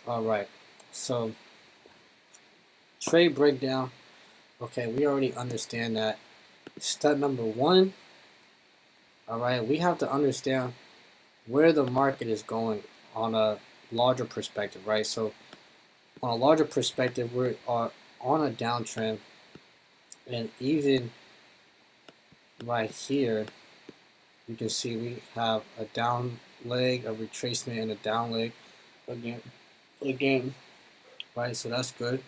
All right. So trade breakdown. Okay, we already understand that. Step number one. All right, we have to understand where the market is going on a larger perspective, right? So on a larger perspective, we are on a downtrend, and even right here, you can see we have a down leg, a retracement, and a down leg again, right? So that's good.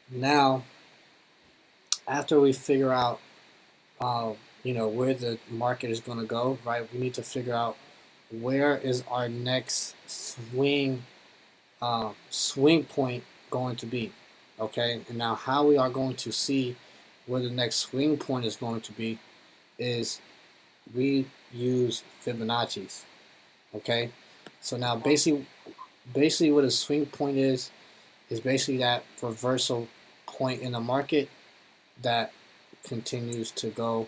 Now, after we figure out, where the market is going to go, right? We need to figure out where is our next swing point going to be, okay? And now how we are going to see where the next swing point is going to be is we use Fibonacci's, okay? So now basically what a swing point is basically that reversal point in the market that continues to go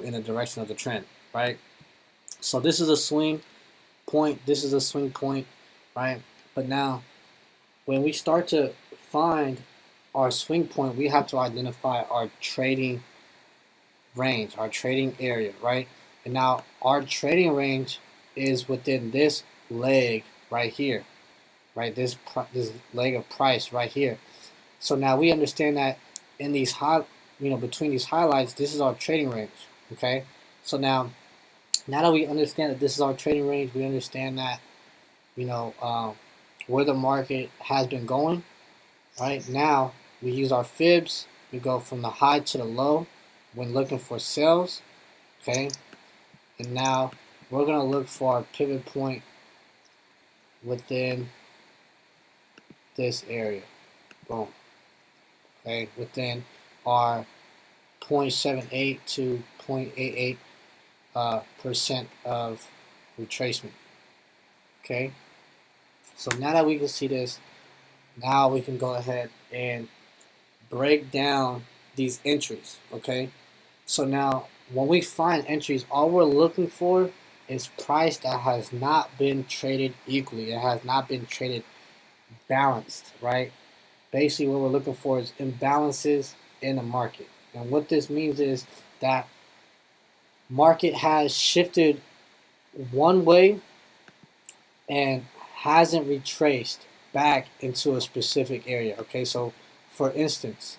in the direction of the trend, right? So this is a swing point, this is a swing point, right? But now when we start to find our swing point, we have to identify our trading range, our trading area, right? And now our trading range is within this leg right here, right? This leg of price right here. So now we understand that in these between these highlights, this is our trading range, okay? So now that we understand that this is our trading range, we understand that, where the market has been going, right? Now we use our fibs. We go from the high to the low when looking for sales, okay? And now we're going to look for our pivot point within this area. Boom. Okay, within our 0.78 to 0.88% of retracement. Okay, so now that we can see this, now we can go ahead and break down these entries. Okay, so now when we find entries, all we're looking for is price that has not been traded equally. It has not been traded balanced, right? Basically, what we're looking for is imbalances in the market. And what this means is that market has shifted one way and hasn't retraced back into a specific area. Okay, so for instance,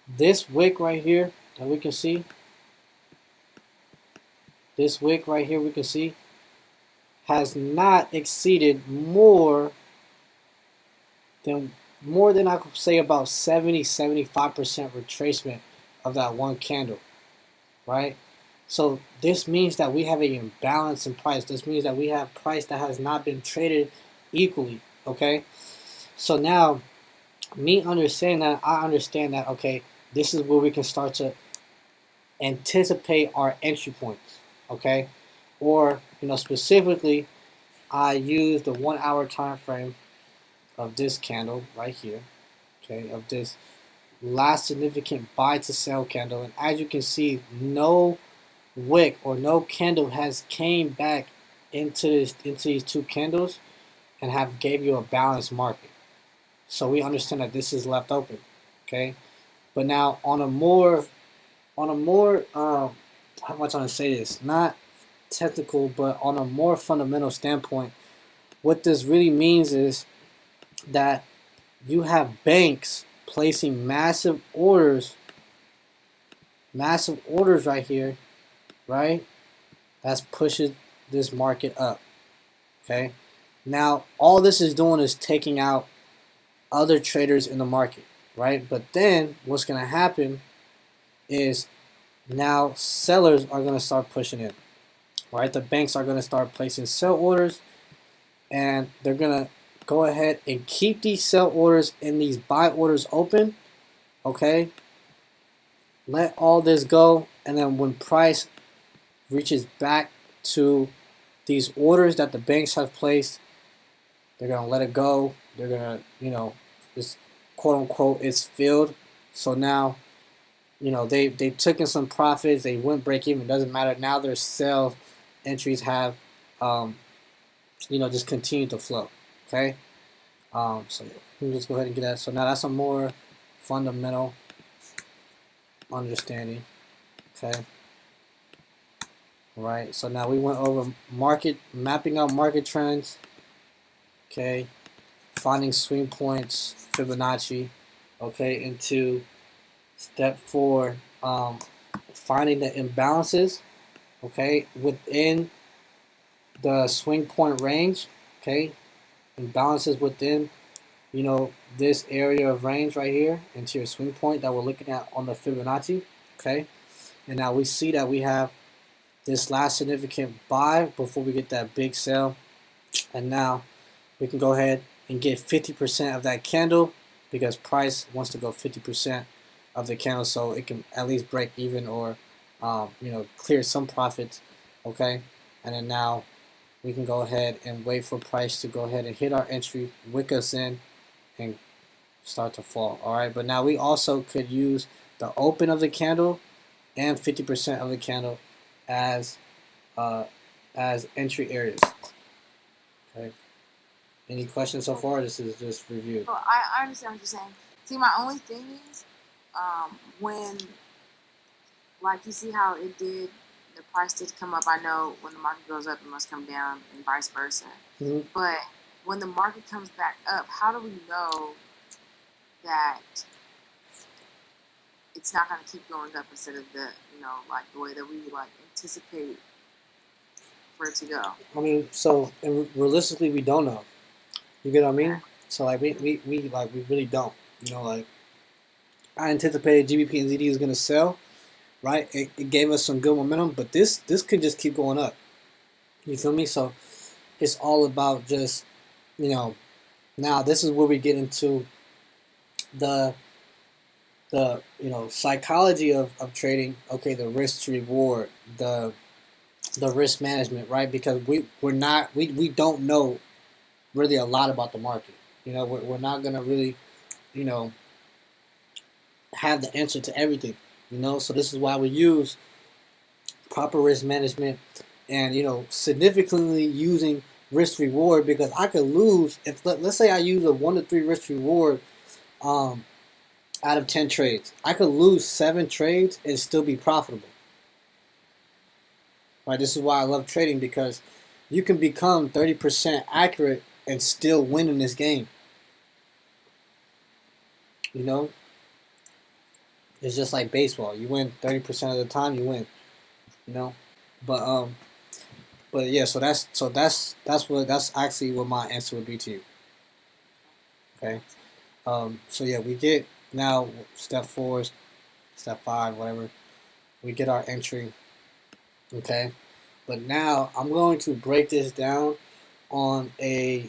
this wick right here that we can see, has not exceeded more than I could say about 70-75% retracement of that one candle, right? So this means that we have an imbalance in price. This means that we have price that has not been traded equally, okay? So now, me understanding that, I understand that, okay, this is where we can start to anticipate our entry points, okay? Or, specifically, I use the 1 hour time frame of this candle right here, okay, of this last significant buy to sell candle, and as you can see, no wick or no candle has came back into these two candles and have gave you a balanced market. So we understand that this is left open, okay. But now on a more how am I trying to say this? Not technical, but on a more fundamental standpoint, what this really means is that you have banks placing massive orders right here, right? That's pushing this market up, okay? Now, all this is doing is taking out other traders in the market, right? But then what's going to happen is now sellers are going to start pushing in, right? The banks are going to start placing sell orders, and they're going to go ahead and keep these sell orders and these buy orders open, okay? Let all this go, and then when price reaches back to these orders that the banks have placed, they're going to let it go. They're going to, this quote unquote is filled. So now, they took in some profits. They went break even. It doesn't matter. Now their sell entries have, just continued to flow. Okay. So yeah, we can just go ahead and get that. So now that's a more fundamental understanding. Okay. All right. So now we went over mapping out market trends. Okay. Finding swing points, Fibonacci. Okay. Into step 4, finding the imbalances. Okay, within the swing point range. Okay, imbalances within this area of range right here into your swing point that we're looking at on the Fibonacci. Okay, and now we see that we have this last significant buy before we get that big sell, and now we can go ahead and get 50% of that candle because price wants to go 50% of the candle, so it can at least break even or clear some profits. Okay, and then now we can go ahead and wait for price to go ahead and hit our entry, wick us in, and start to fall. All right, but now we also could use the open of the candle and 50% of the candle as uh, as entry areas. Okay. Any questions so far? This is just review. Well, I understand what you're saying. See, my only thing is when, like, you see how it did, the price did come up. I know when the market goes up, it must come down, and vice versa. Mm-hmm. But when the market comes back up, how do we know that it's not going to keep going up instead of like the way that we like anticipate for it to go? I mean, so and realistically, we don't know. You get what I mean? Okay. So like we really don't. Like I anticipated GBP and ZD was gonna sell, right? It gave us some good momentum, but this could just keep going up. You feel me? So it's all about just now this is where we get into the psychology of trading. Okay, the risk to reward, the risk management, right? Because we don't know really a lot about the market. We're not gonna really have the answer to everything. So this is why we use proper risk management and significantly using risk reward, because I could lose if let's say I use a 1 to 3 risk reward out of 10 trades. I could lose 7 trades and still be profitable. Right? This is why I love trading, because you can become 30% accurate and still win in this game. It's just like baseball. You win 30% of the time, you win. But yeah. So that's actually what my answer would be to you. Okay. So yeah, we get now step 4, step 5, whatever. We get our entry. Okay. But now I'm going to break this down on a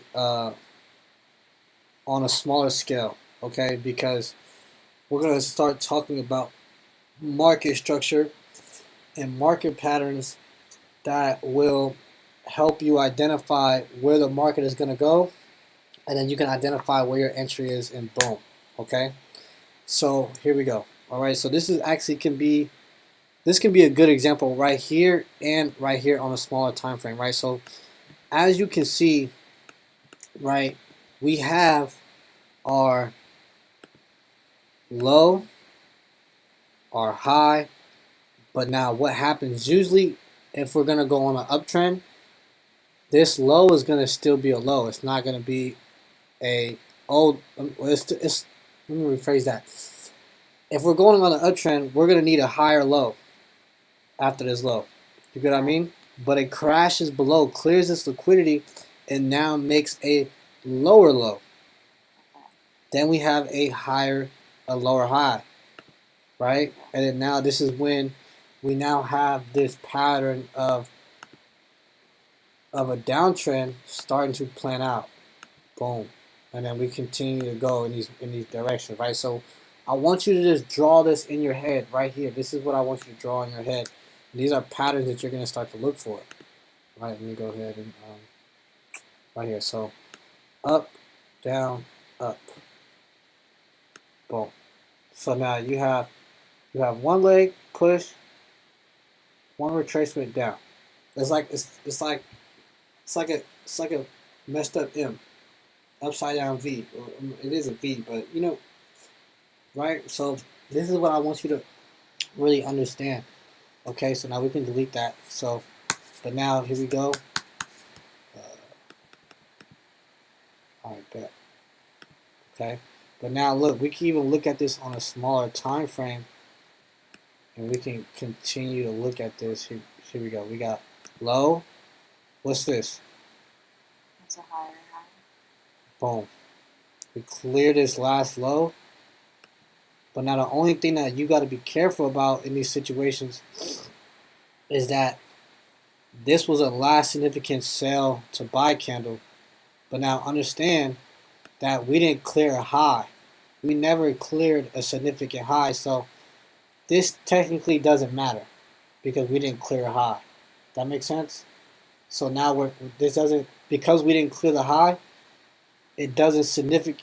smaller scale. Okay, because we're gonna start talking about market structure and market patterns that will help you identify where the market is going to go, and then you can identify where your entry is, and boom. Okay, so here we go. All right, so this can be a good example right here and right here on a smaller time frame, right? So as you can see, right, we have our low, our high, but now what happens usually if we're going to go on an uptrend, this low is going to still be a low. It's not going to be a old. Let me rephrase that. If we're going on an uptrend, we're going to need a higher low after this low. You get what I mean? But it crashes below, clears this liquidity, and now makes a lower low. Then we have a lower high, right? And then now this is when we now have this pattern of a downtrend starting to plan out. Boom. And then we continue to go in these directions, right? So I want you to just draw this in your head right here. This is what I want you to draw in your head. And these are patterns that you're going to start to look for. Right, let me go ahead and right here. So up, down, up. Boom. So now you have one leg push, one retracement down. It's like a messed up M. upside down V. Or, it is a V, but you know, right? So this is what I want you to really understand. Okay, so now we can delete that. So, but now here we go. All right, bet. Okay, but now look, we can even look at this on a smaller time frame, and we can continue to look at this. Here we go. We got low. What's this? It's a higher high. Boom. We clear this last low. But now the only thing that you got to be careful about in these situations is that this was a last significant sell to buy candle. But now understand that we didn't clear a high. We never cleared a significant high. So this technically doesn't matter because we didn't clear a high. That makes sense? So now this doesn't, because we didn't clear the high, it doesn't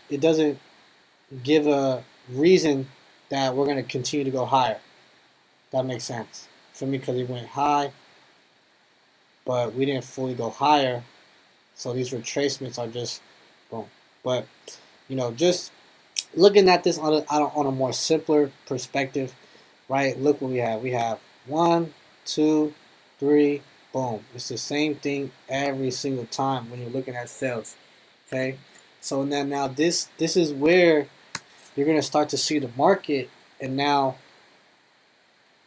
give a reason that we're going to continue to go higher. That makes sense for me because it went high, but we didn't fully go higher. So these retracements are just boom. But you know, just looking at this on a more simpler perspective, right? Look what we have. We have 1, 2, 3, boom. It's the same thing every single time when you're looking at sales. Okay, so then now this is where you're gonna start to see the market, and now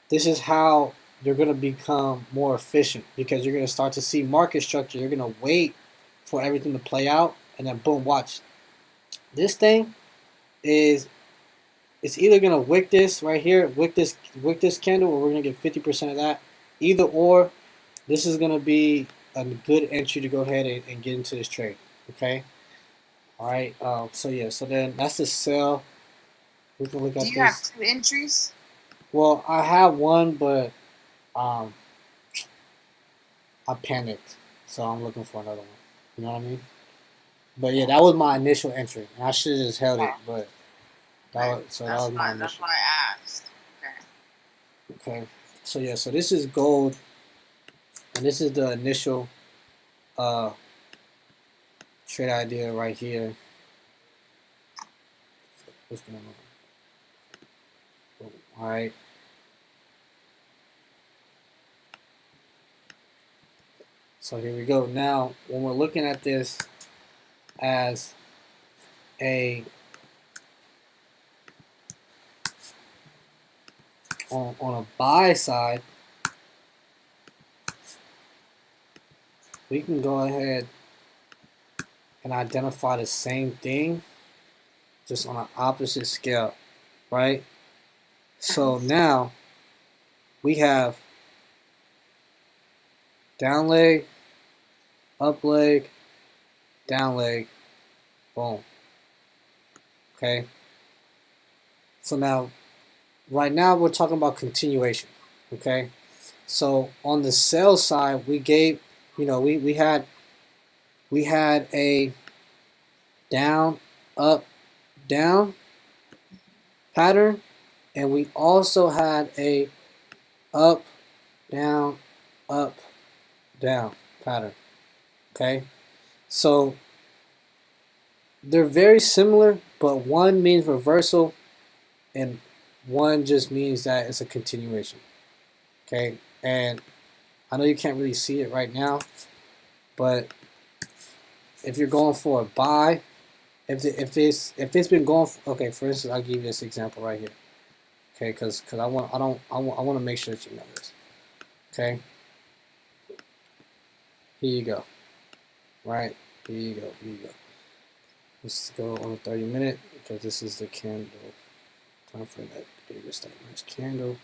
this is how you're gonna become more efficient because you're gonna start to see market structure. You're gonna wait for everything to play out, and then boom, watch. This thing is it's either gonna wick this right here, wick this candle, or we're gonna get 50% of that. Either or, this is gonna be a good entry to go ahead and get into this trade. Okay. All right. So yeah. So then that's the sell. We can look at Do you this. have 2 entries? Well, I have one, but I panicked, so I'm looking for another one. You know what I mean? But yeah, that was my initial entry, and I should have just held it. But that was my initial. That's why I asked. Okay. Okay. So yeah, so this is gold, and this is the initial trade idea right here. What's going on? All right. So here we go. Now, when we're looking at this as a on a buy side, we can go ahead and identify the same thing, just on an opposite scale, right? So now we have down leg, up leg, down leg, boom. Okay. So now, right now we're talking about continuation. Okay. So on the sell side, we gave, you know, we had a down, up, down pattern, and we also had a up, down pattern. Okay, so they're very similar, but one means reversal and one just means that it's a continuation. Okay, and I know you can't really see it right now, but if you're going for a buy, if it's been going for, okay, for instance, I'll give you this example right here. Okay, because I want to make sure that you know this. Okay, here you go. Right, here you go. Let's go on a 30-minute because this is the candle time frame that gave us that nice candle.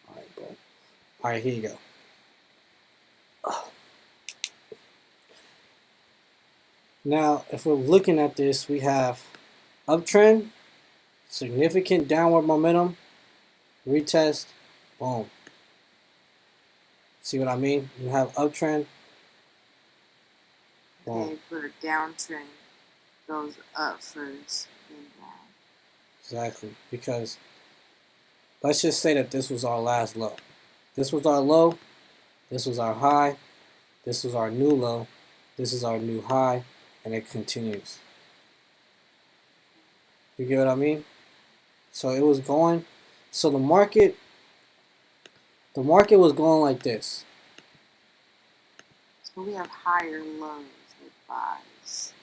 All right, boom. All right, here you go. Now, if we're looking at this, we have uptrend, significant downward momentum, retest, boom. See what I mean? You have uptrend. Boom. Okay, but a downtrend goes up first, then down. Exactly, because let's just say that this was our last low. This was our low, this was our high, this was our new low, this is our new high, and it continues. You get what I mean? So it was going. So the market was going like this. So we have higher lows with buys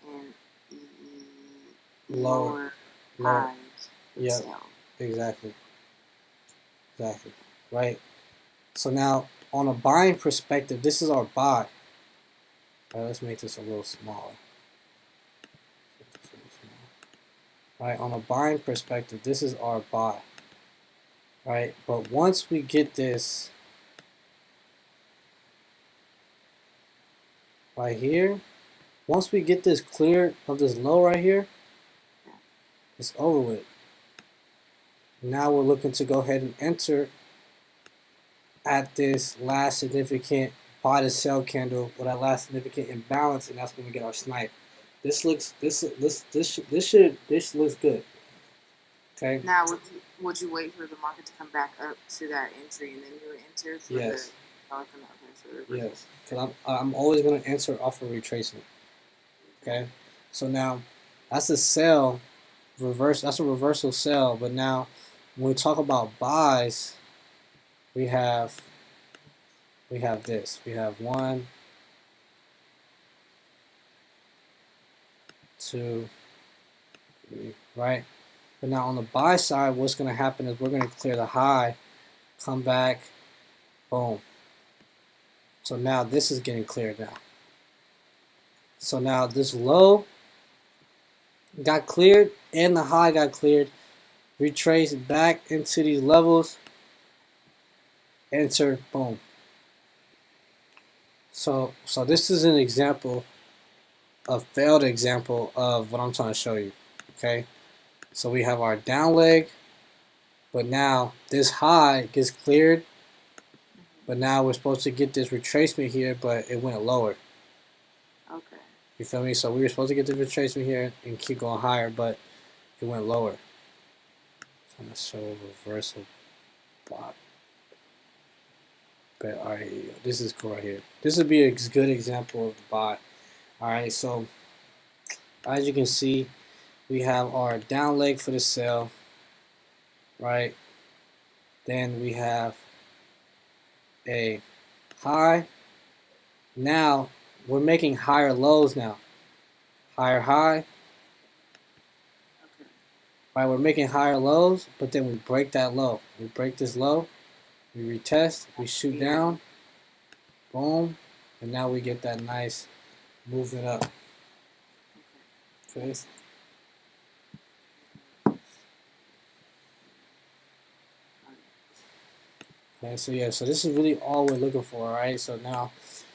and lower Lower. highs with Yep. sell. Exactly. Right. So now on a buying perspective, this is our buy. All right, let's make this a little smaller. Right, on a buying perspective, this is our buy. Right, but once we get this right here, once we get this clear of this low right here, it's over with. Now we're looking to go ahead and enter at this last significant buy to sell candle or that last significant imbalance, and that's when we get our snipe. This looks this looks good. Okay. Now, would you wait for the market to come back up to that entry and then you would enter for Yes. Yes, because I'm always going to answer off a retracement. Okay, so now that's a sell reverse. That's a reversal sell. But now when we talk about buys, we have this. We have 1, 2, 3, right? But now on the buy side, what's going to happen is we're going to clear the high, come back, boom. So now this is getting cleared now. So now this low got cleared and the high got cleared. Retrace back into these levels. Enter, boom. So this is an example, a failed example of what I'm trying to show you. Okay, so we have our down leg, but now this high gets cleared, but now we're supposed to get this retracement here, but it went lower. Okay. You feel me? So we were supposed to get the retracement here and keep going higher, but it went lower. I'm trying to show a reversal block. But all right, this is cool right here. This would be a good example of the buy. All right, so as you can see, we have our down leg for the sell, right? Then we have a high. Now we're making higher lows now. Higher high. Okay. Right, we're making higher lows, but then we break that low. We break this low, we retest, we shoot down, boom, and now we get that nice movement up. Okay. Okay, so yeah, so this is really all we're looking for, right? So now